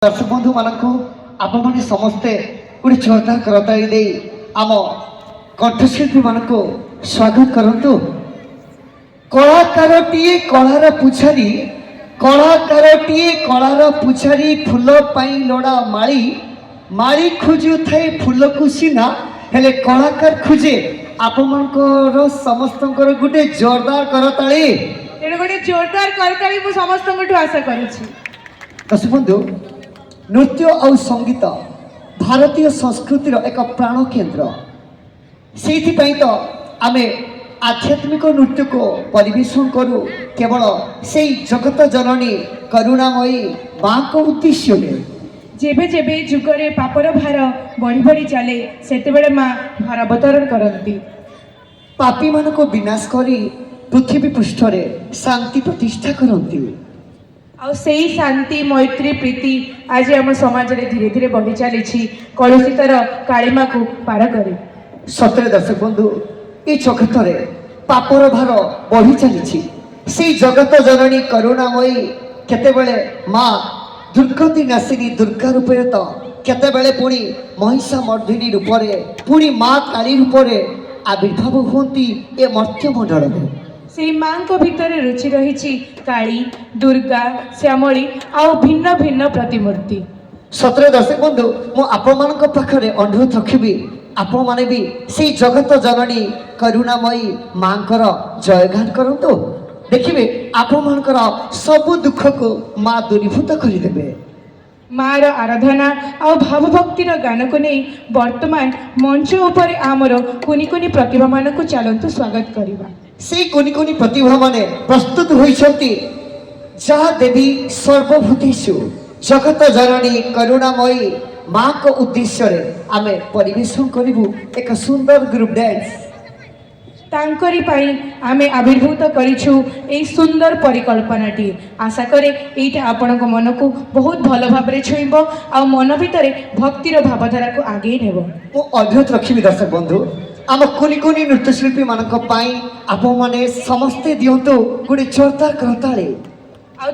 दर्शक बंधु मानक आपण समस्ते गोटे जोरदार करताली दे आम कंठशिल्पी मान स्वागत करंतु। कलाकारटीए कलार पुछारी फूल पाई लोड़ा माली माली खोजु थाए फूल को सीना हेले कलाकार खोजे आपमनकर समस्तंकर गोटे जोरदार करताली तेणु गोटे जोरदार करताली मु समस्त आशा करुछि। दर्शक बंधु नृत्य और संगीत भारतीय संस्कृतिर एक प्राण केन्द्र से तो आमे आध्यात्मिक नृत्य को परिवेशन करूँ केवल से जगत जननी करुणामयी माँ को उद्देश्य जेबे जेबे जुगरे पापर भार बढ़ी बढ़ी चले सेतेबेले माँ भार अवतरण करती पापी मान को विनाश करी पृथ्वी पृष्ठ रे शांति प्रतिष्ठा करती और सही शांति मैत्री प्रीति आज आम समाज रे धीरे धीरे बढ़ी चली कलुषितर कालिमा को पार करे। सतरे दर्शक बंधु ये जगत रे पापर भार बढ़ी चली से जगत जननी करुणामयी केतेबेले माँ दुर्गति नाशिनी दुर्गा रूपे तो केतेबेले पुणी महिषा मर्दिनी रूपरे पुणी माँ काली रूपरे आविर्भाव होती ए मर्त्य मंडल में से माँ को भितर रुचि रही काली दुर्गा श्यामली आउ भिन्न भिन्न प्रतिमूर्ति। सतरे दर्शक बंधु मु आपण पाखरे अनुरोध रखिबी आपण माने भी से जगत जननी करुणामयी माँ जयगान करंतु देखिए आपण सब दुख को माँ दूरीभूत करदेवे। माँ आराधना और भावभक्तिर गान को नहीं वर्तमान मंच उपर आमर कुनी कुनी प्रतिभा मान को चलतु स्वागत करवा। से कुनी कुनी प्रतिभा माने प्रस्तुत होइछंती जा देवी सर्वभूतेषु जगत जननी करुणामयी माँ को उद्देश्य रे आमे परिवेशन करिबु एक सुंदर ग्रुप डांस तांकरी पाई आमे आविर्भूत करिछु ए सुंदर परिकल्पनाटी आशा करे एटा आपनक मन को बहुत भल भाव छुईब आ मन भितर भक्तिर भावधारा को आगे नेब। मु अनुरोध रखिबी दर्शक बंधु आम कुनी कुनी नृत्यशिल्पी मानक पाई आपण माने समस्ते दियंतु गोटे जोरदार करताली आ